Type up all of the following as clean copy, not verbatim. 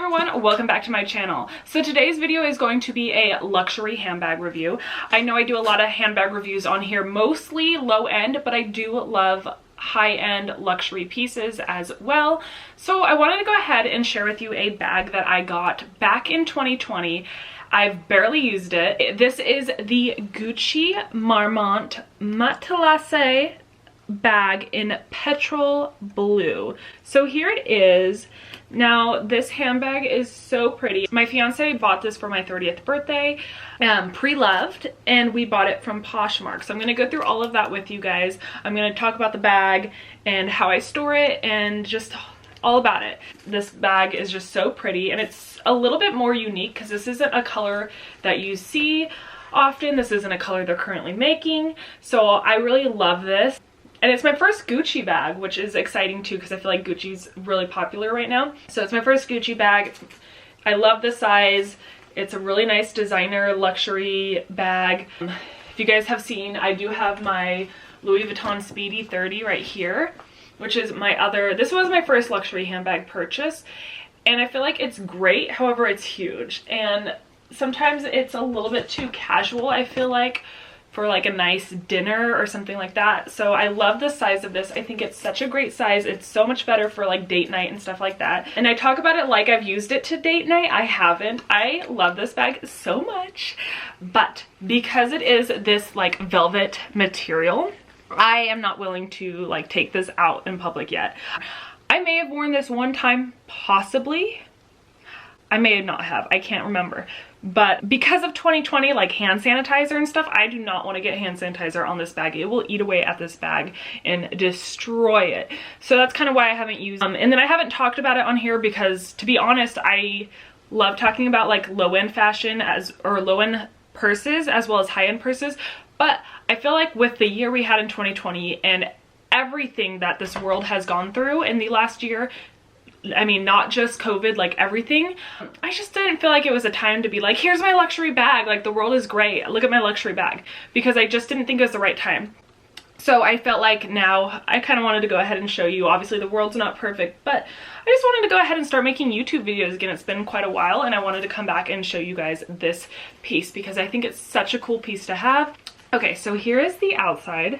everyone, welcome back to my channel. So today's video is going to be a luxury handbag review. I know I do a lot of handbag reviews on here, mostly low end, but I do love high-end luxury pieces as well. So I wanted to go ahead and share with you a bag that I got back in 2020. I've barely used it. This is the Gucci Marmont Handbag bag in Petrol Blue. So here it is. Now this handbag is so pretty. My fiance bought this for my 30th birthday, pre-loved, and we bought it from Poshmark. So I'm going to go through all of that with you guys. I'm going to talk about the bag and how I store it and just all about it. This bag is just so pretty, and it's a little bit more unique because this isn't a color that you see often. This isn't a color they're currently making, so I really love this. And it's my first Gucci bag, which is exciting too because I feel like Gucci's really popular right now. So it's my first Gucci bag. I love the size. It's a really nice designer luxury bag. If you guys have seen, I do have my Louis Vuitton Speedy 30 right here, which is my other, this was my first luxury handbag purchase. And I feel like it's great, however it's huge. And sometimes it's a little bit too casual, I feel like, for like a nice dinner or something like that. So I love the size of this. I think it's such a great size. It's so much better for like date night and stuff like that. And I talk about it like I've used it to date night. I haven't. I love this bag so much, but because it is this like velvet material, I am not willing to like take this out in public yet. I may have worn this one time, possibly. I may not have, I can't remember. But because of 2020, like hand sanitizer and stuff, I do not want to get hand sanitizer on this bag. It will eat away at this bag and destroy it. So that's kind of why I haven't used them. And then I haven't talked about it on here because, to be honest, I love talking about like low-end fashion or low-end purses as well as high-end purses. But I feel like with the year we had in 2020 and everything that this world has gone through in the last year, I mean, not just COVID, like everything, I just didn't feel like it was a time to be like, here's my luxury bag, like the world is great, look at my luxury bag, because I just didn't think it was the right time. So I felt like now I kind of wanted to go ahead and show you. Obviously the world's not perfect, but I just wanted to go ahead and start making YouTube videos again. It's been quite a while, and I wanted to come back and show you guys this piece because I think it's such a cool piece to have. Okay, so here is the outside.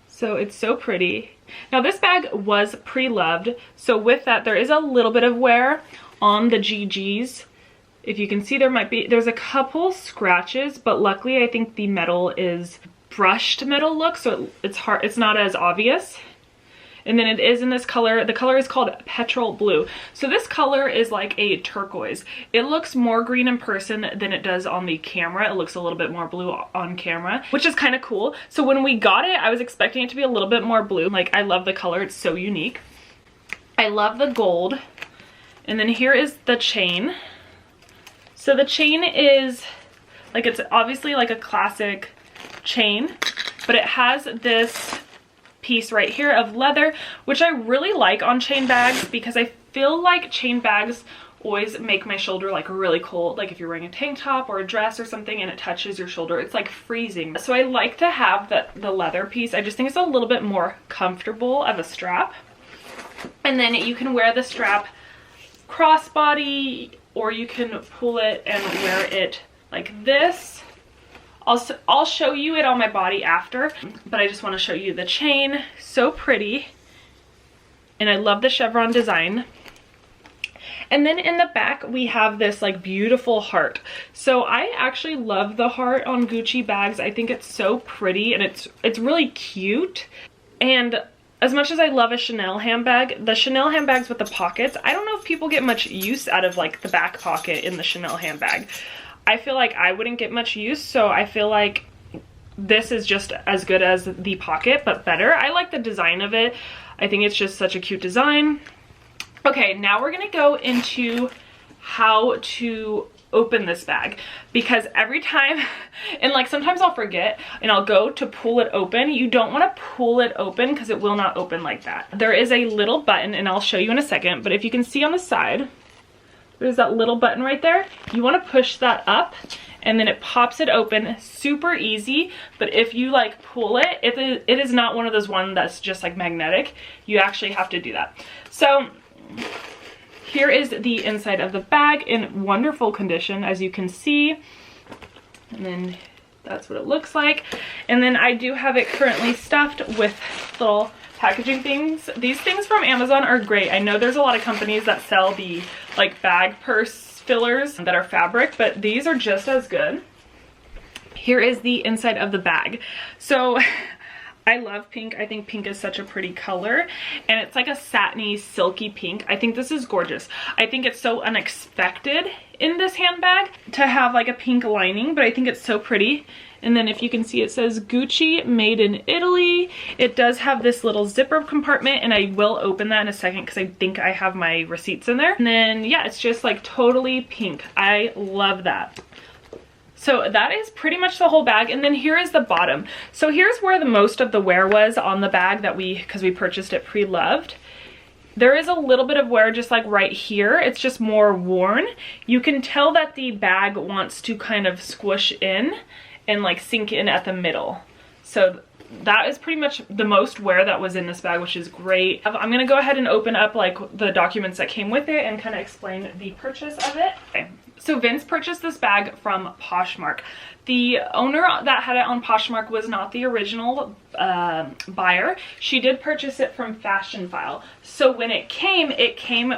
So it's so pretty. Now this bag was pre-loved, so with that there is a little bit of wear on the GGs. If you can see, there's a couple scratches, but luckily I think the metal is brushed metal look, so it's not as obvious. And then it is in this color. The color is called Petrol Blue. So this color is like a turquoise. It looks more green in person than it does on the camera. It looks a little bit more blue on camera, which is kind of cool. So when we got it, I was expecting it to be a little bit more blue. Like, I love the color. It's so unique. I love the gold. And then here is the chain. So the chain is like, it's obviously like a classic chain, but it has this piece right here of leather, which I really like on chain bags because I feel like chain bags always make my shoulder like really cold. Like if you're wearing a tank top or a dress or something and it touches your shoulder, it's like freezing. So I like to have the leather piece. I just think it's a little bit more comfortable of a strap. And then you can wear the strap crossbody, or you can pull it and wear it like this. I'll show you it on my body after, but I just want to show you the chain. So pretty. And I love the chevron design. And then in the back we have this like beautiful heart. So I actually love the heart on Gucci bags. I think it's so pretty and it's really cute. And as much as I love a Chanel handbag, the Chanel handbags with the pockets, I don't know if people get much use out of like the back pocket in the Chanel handbag. I feel like I wouldn't get much use, so I feel like this is just as good as the pocket, but better. I like the design of it. I think it's just such a cute design. Okay, now we're gonna go into how to open this bag, because every time, and like sometimes I'll forget and I'll go to pull it open. You don't want to pull it open because it will not open like that. There is a little button, and I'll show you in a second, but if you can see on the side, there's that little button right there. You want to push that up and then it pops it open. Super easy, but if you like pull it, it is not one of those ones that's just like magnetic. You actually have to do that. So here is the inside of the bag in wonderful condition, as you can see. And then that's what it looks like. And then I do have it currently stuffed with little packaging things. These things from Amazon are great. I know there's a lot of companies that sell the like bag purse fillers that are fabric, but these are just as good. Here is the inside of the bag. So I love pink. I think pink is such a pretty color, and it's like a satiny, silky pink. I think this is gorgeous. I think it's so unexpected in this handbag to have like a pink lining, but I think it's so pretty. And then if you can see, it says Gucci made in Italy. It does have this little zipper compartment, and I will open that in a second because I think I have my receipts in there. And then yeah, it's just like totally pink. I love that. So that is pretty much the whole bag. And then here is the bottom. So here's where the most of the wear was on the bag that because we purchased it pre-loved. There is a little bit of wear just like right here. It's just more worn. You can tell that the bag wants to kind of squish in and like sink in at the middle. So that is pretty much the most wear that was in this bag, which is great. I'm gonna go ahead and open up like the documents that came with it and kind of explain the purchase of it. Okay. So Vince purchased this bag from Poshmark. The owner that had it on Poshmark was not the original buyer. She did purchase it from Fashionphile. So when it came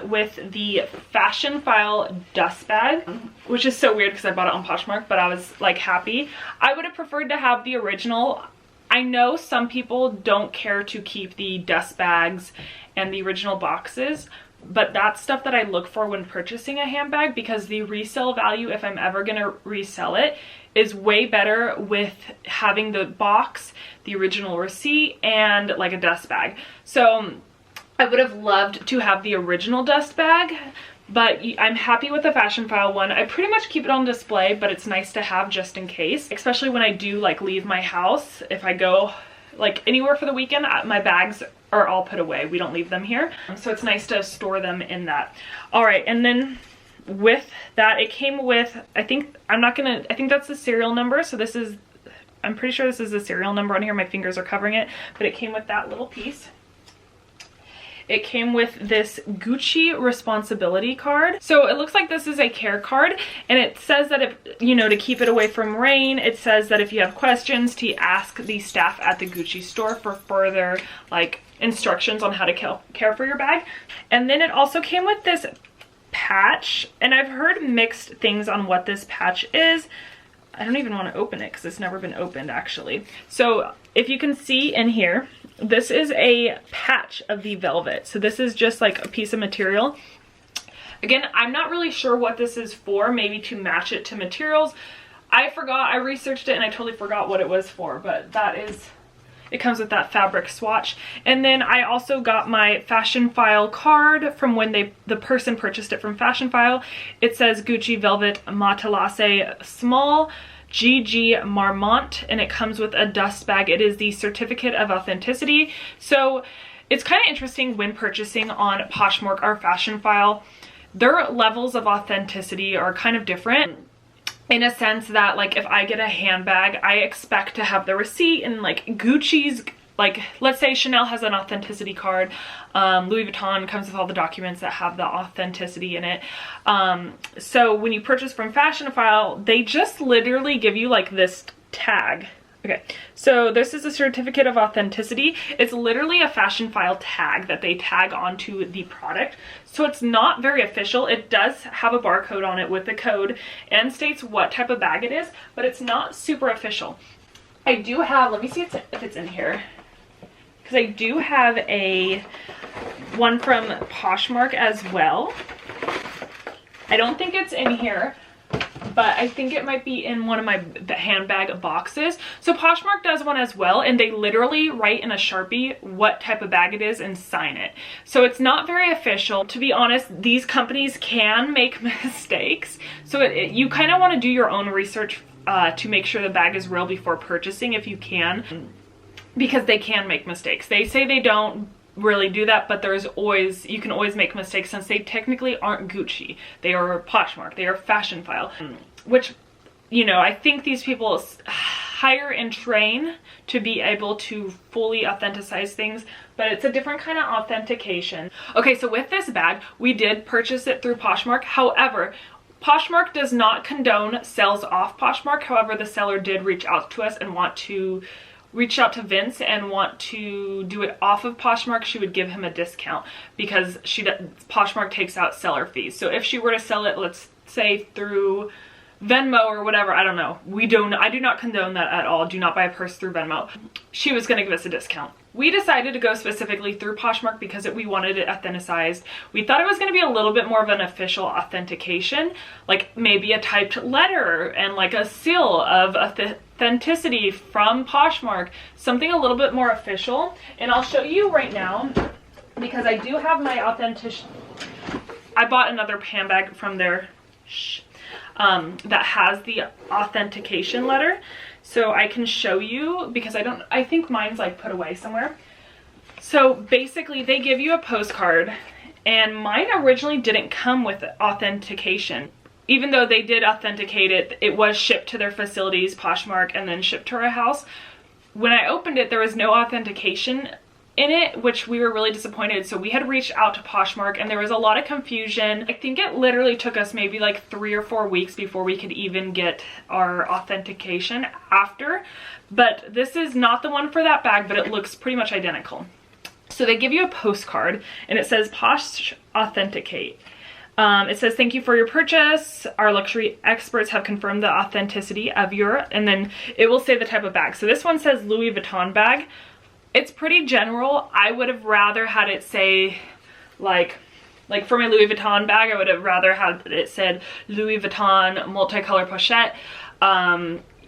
with the Fashionphile dust bag, which is so weird because I bought it on Poshmark, but I was like happy. I would have preferred to have the original. I know some people don't care to keep the dust bags and the original boxes, but that's stuff that I look for when purchasing a handbag, because the resale value, if I'm ever gonna resell it, is way better with having the box, the original receipt, and like a dust bag. So I would have loved to have the original dust bag, but I'm happy with the Fashionphile one. I pretty much keep it on display, but it's nice to have just in case, especially when I do like leave my house. If I go like anywhere for the weekend, my bags are all put away. We don't leave them here. So it's nice to store them in that. All right, and then with that, it came with, I think that's the serial number. So this is, I'm pretty sure this is the serial number on here. My fingers are covering it, but it came with that little piece. It came with this Gucci responsibility card. So it looks like this is a care card, and it says that if, you know, to keep it away from rain, it says that if you have questions, to ask the staff at the Gucci store for further like instructions on how to care for your bag. And then it also came with this patch, and I've heard mixed things on what this patch is. I don't even want to open it because it's never been opened actually. So if you can see in here, this is a patch of the velvet. So this is just like a piece of material. Again, I'm not really sure what this is for, maybe to match it to materials. I forgot, I researched it and I totally forgot what it was for, but that is, it comes with that fabric swatch. And then I also got my Fashionphile card from when the person purchased it from Fashionphile. It says Gucci Velvet Matelasse Small, Gucci Marmont, and it comes with a dust bag. It is the certificate of authenticity. So it's kind of interesting when purchasing on Poshmark or Fashionphile. Their levels of authenticity are kind of different, in a sense that like if I get a handbag, I expect to have the receipt, and like Gucci's, like let's say Chanel has an authenticity card, Louis Vuitton comes with all the documents that have the authenticity in it. So when you purchase from Fashionphile, they just literally give you like this tag. Okay, so this is a certificate of authenticity. It's literally a Fashionphile tag that they tag onto the product. So it's not very official. It does have a barcode on it with the code and states what type of bag it is, but it's not super official. I do have, let me see if it's in here, because I do have one from Poshmark as well. I don't think it's in here, but I think it might be in one of my handbag boxes. So Poshmark does one as well, and they literally write in a Sharpie what type of bag it is and sign it. So it's not very official. To be honest, these companies can make mistakes. So you kind of want to do your own research to make sure the bag is real before purchasing if you can, because they can make mistakes. They say they don't really do that, but you can always make mistakes, since they technically aren't Gucci. They are Poshmark, they are Fashionphile, which, you know, I think these people hire and train to be able to fully authenticize things, but it's a different kind of authentication. Okay, so with this bag, we did purchase it through Poshmark. However, Poshmark does not condone sales off Poshmark. However, the seller did reach out to us and reached out to Vince and want to do it off of Poshmark. She would give him a discount because Poshmark takes out seller fees. So if she were to sell it, let's say through Venmo or whatever, I don't know. I do not condone that at all. Do not buy a purse through Venmo. She was gonna give us a discount. We decided to go specifically through Poshmark because we wanted it authenticized. We thought it was gonna be a little bit more of an official authentication, like maybe a typed letter and like a seal of authenticity from Poshmark, something a little bit more official. And I'll show you right now because I do have my I bought another handbag from there that has the authentication letter, so I can show you because I think mine's like put away somewhere. So basically they give you a postcard, and mine originally didn't come with authentication. Even though they did authenticate it, it was shipped to their facilities, Poshmark, and then shipped to our house. When I opened it, there was no authentication in it, which we were really disappointed. So we had reached out to Poshmark and there was a lot of confusion. I think it literally took us maybe like 3 or 4 weeks before we could even get our authentication after. But this is not the one for that bag, but it looks pretty much identical. So they give you a postcard and it says Posh Authenticate. It says, thank you for your purchase. Our luxury experts have confirmed the authenticity of your, and then it will say the type of bag. So this one says Louis Vuitton bag. It's pretty general. I would have rather had it say like for my Louis Vuitton bag, I would have rather had it said Louis Vuitton multicolor pochette.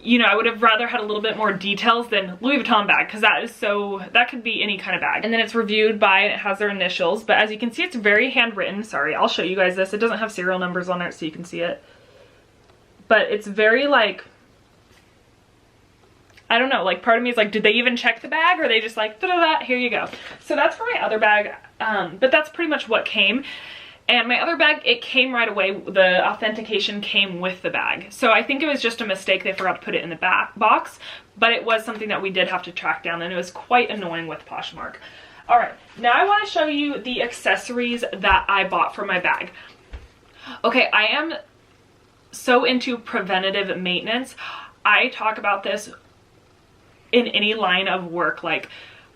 You know, I would have rather had a little bit more details than Louis Vuitton bag, because that could be any kind of bag. And then it's reviewed by, and it has their initials, but as you can see, it's very handwritten. Sorry, I'll show you guys this. It doesn't have serial numbers on it so you can see it, but it's very like, I don't know, like part of me is like, did they even check the bag, or are they just like, da-da-da, here you go. So that's for my other bag, but that's pretty much what came. And my other bag, it came right away. The authentication came with the bag. So I think it was just a mistake. They forgot to put it in the back box, but it was something that we did have to track down, and it was quite annoying with Poshmark. All right, now I want to show you the accessories that I bought for my bag. Okay, I am so into preventative maintenance. I talk about this in any line of work. Like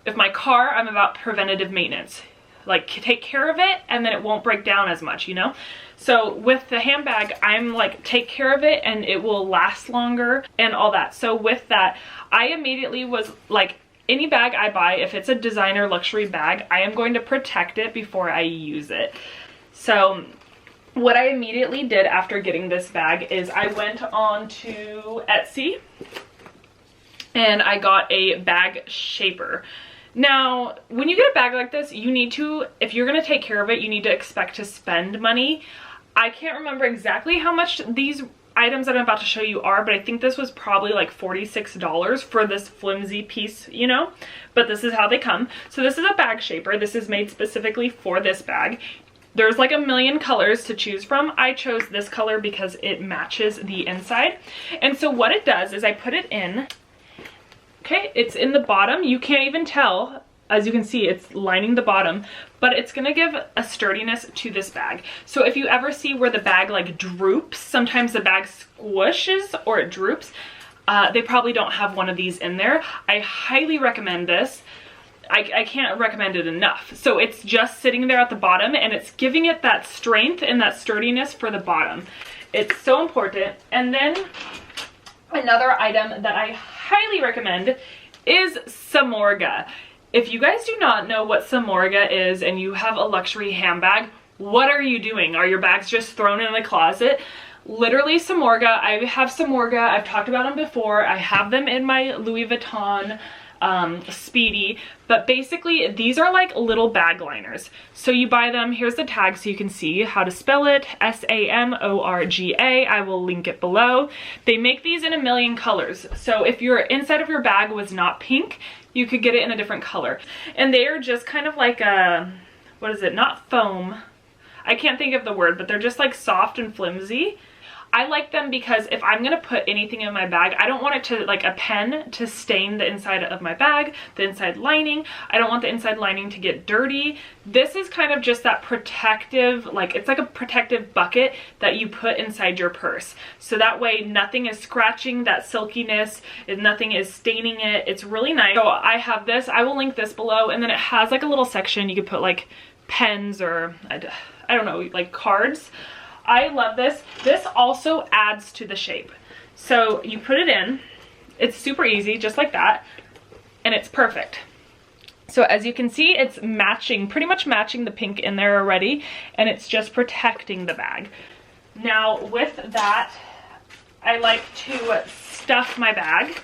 if my car, I'm about preventative maintenance. Like take care of it and then it won't break down as much, you know? So with the handbag, I'm like, take care of it and it will last longer and all that. So with that, I immediately was like, any bag I buy, if it's a designer luxury bag, I am going to protect it before I use it. So what I immediately did after getting this bag is I went on to Etsy and I got a bag shaper. Now, when you get a bag like this, you need to, if you're going to take care of it, you need to expect to spend money. I can't remember exactly how much these items that I'm about to show you are, but I think this was probably like $46 for this flimsy piece, you know, but this is how they come. So this is a bag shaper. This is made specifically for this bag. There's like a million colors to choose from. I chose this color because it matches the inside. And so what it does is I put it in. Okay, it's in the bottom. You can't even tell, as you can see, it's lining the bottom, but it's gonna give a sturdiness to this bag. So if you ever see where the bag like droops, sometimes the bag squishes or it droops, they probably don't have one of these in there. I highly recommend this. I can't recommend it enough. So it's just sitting there at the bottom and it's giving it that strength and that sturdiness for the bottom. It's so important. And then another item that I highly recommend is Samorga. If you guys do not know what Samorga is and you have a luxury handbag, what are you doing? Are your bags just thrown in the closet? Literally Samorga. I have Samorga. I've talked about them before. I have them in my Louis Vuitton Speedy, but basically these are like little bag liners. So you buy them, here's the tag so you can see how to spell it, S-A-M-O-R-G-A. I will link it below. They make these in a million colors. So if your inside of your bag was not pink, you could get it in a different color. And they are just kind of like a, what is it, not foam. I can't think of the word, but they're just like soft and flimsy. I like them because if I'm gonna put anything in my bag, I don't want it to, like a pen, to stain the inside of my bag, the inside lining. I don't want the inside lining to get dirty. This is kind of just that protective, like it's like a protective bucket that you put inside your purse. So that way nothing is scratching that silkiness, and nothing is staining it. It's really nice. So I have this, I will link this below, and then it has like a little section you could put like pens or I don't know, like cards. I love this. This also adds to the shape. So you put it in, it's super easy, just like that, and it's perfect. So as you can see, it's matching, pretty much matching the pink in there already, and it's just protecting the bag. Now with that, I like to stuff my bag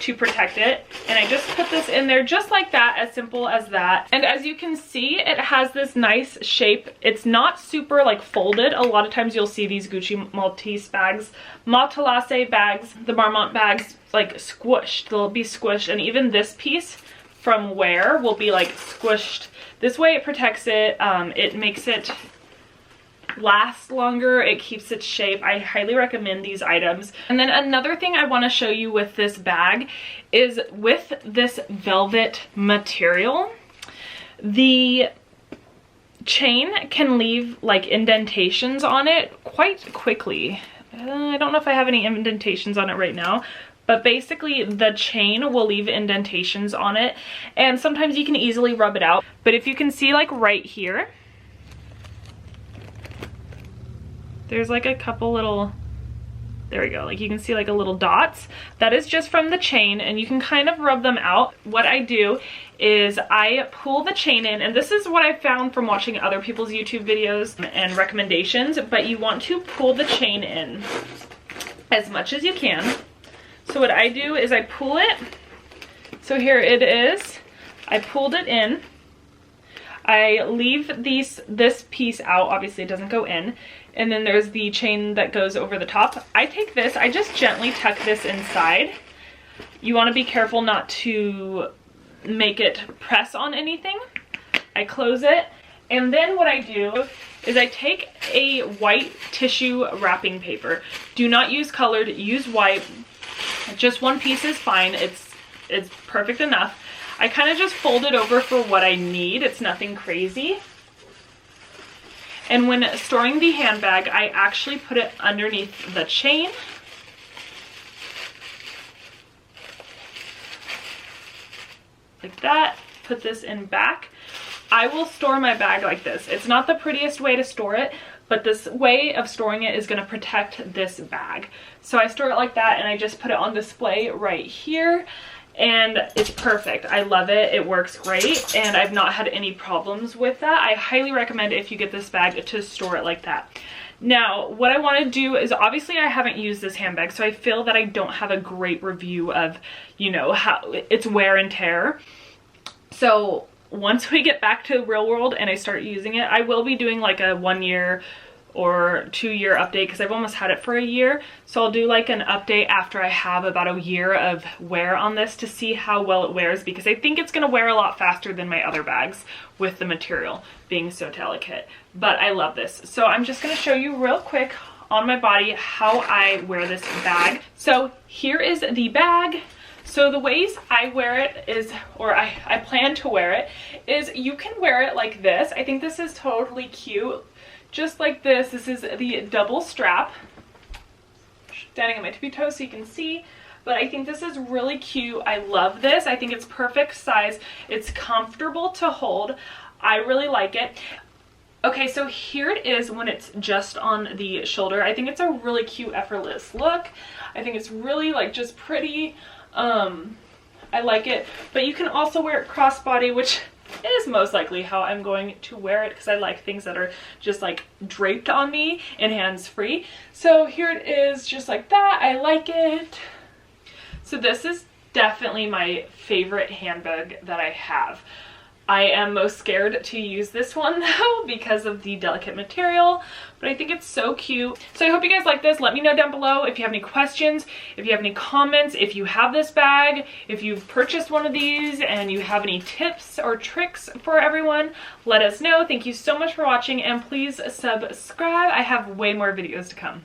to protect it, and I just put this in there just like that, as simple as that. And as you can see, it has this nice shape. It's not super like folded. A lot of times you'll see these Gucci Maltese bags, Matelasse bags, the Marmont bags, like squished. They'll be squished, and even this piece from wear will be like squished. This way it protects it, it makes it last longer, it keeps its shape. I highly recommend these items. And then another thing I want to show you with this bag is with this velvet material, the chain can leave like indentations on it quite quickly. I don't know if I have any indentations on it right now, but basically the chain will leave indentations on it, and sometimes you can easily rub it out. But if you can see, like right here, there's like a couple little, there we go, like you can see like a little dots. That is just from the chain, and you can kind of rub them out. What I do is I pull the chain in, and this is what I found from watching other people's YouTube videos and recommendations, but you want to pull the chain in as much as you can. So what I do is I pull it. So here it is. I pulled it in. I leave this piece out, obviously it doesn't go in, and then there's the chain that goes over the top. I take this, I just gently tuck this inside. You want to be careful not to make it press on anything. I close it, and then what I do is I take a white tissue wrapping paper. Do not use colored, use white. Just one piece is fine, it's perfect enough. I kind of just fold it over for what I need. It's nothing crazy. And when storing the handbag, I actually put it underneath the chain. Like that. Put this in back. I will store my bag like this. It's not the prettiest way to store it, but this way of storing it is going to protect this bag. So I store it like that, and I just put it on display right here. And it's perfect. I love it. It works great, and I've not had any problems with that. I highly recommend if you get this bag to store it like that. Now, what I want to do is, obviously I haven't used this handbag, so I feel that I don't have a great review of, you know, how it's wear and tear. So once we get back to real world and I start using it, I will be doing like a 1 year or 2 year update, because I've almost had it for a year. So I'll do like an update after I have about a year of wear on this to see how well it wears, because I think it's gonna wear a lot faster than my other bags with the material being so delicate. But I love this. So I'm just gonna show you real quick on my body how I wear this bag. So here is the bag. So the ways I wear it is, or I plan to wear it, is you can wear it like this. I think this is totally cute. Just like this. This is the double strap. Standing on my tippy toes so you can see. But I think this is really cute. I love this. I think it's perfect size. It's comfortable to hold. I really like it. Okay, so here it is when it's just on the shoulder. I think it's a really cute, effortless look. I think it's really like just pretty. I like it. But you can also wear it crossbody, which is most likely how I'm going to wear it, because I like things that are just like draped on me and hands-free. So here it is, just like that. I like it. So this is definitely my favorite handbag that I have. I am most scared to use this one though because of the delicate material, but I think it's so cute. So I hope you guys like this. Let me know down below if you have any questions, if you have any comments, if you have this bag, if you've purchased one of these and you have any tips or tricks for everyone, let us know. Thank you so much for watching, and please subscribe. I have way more videos to come.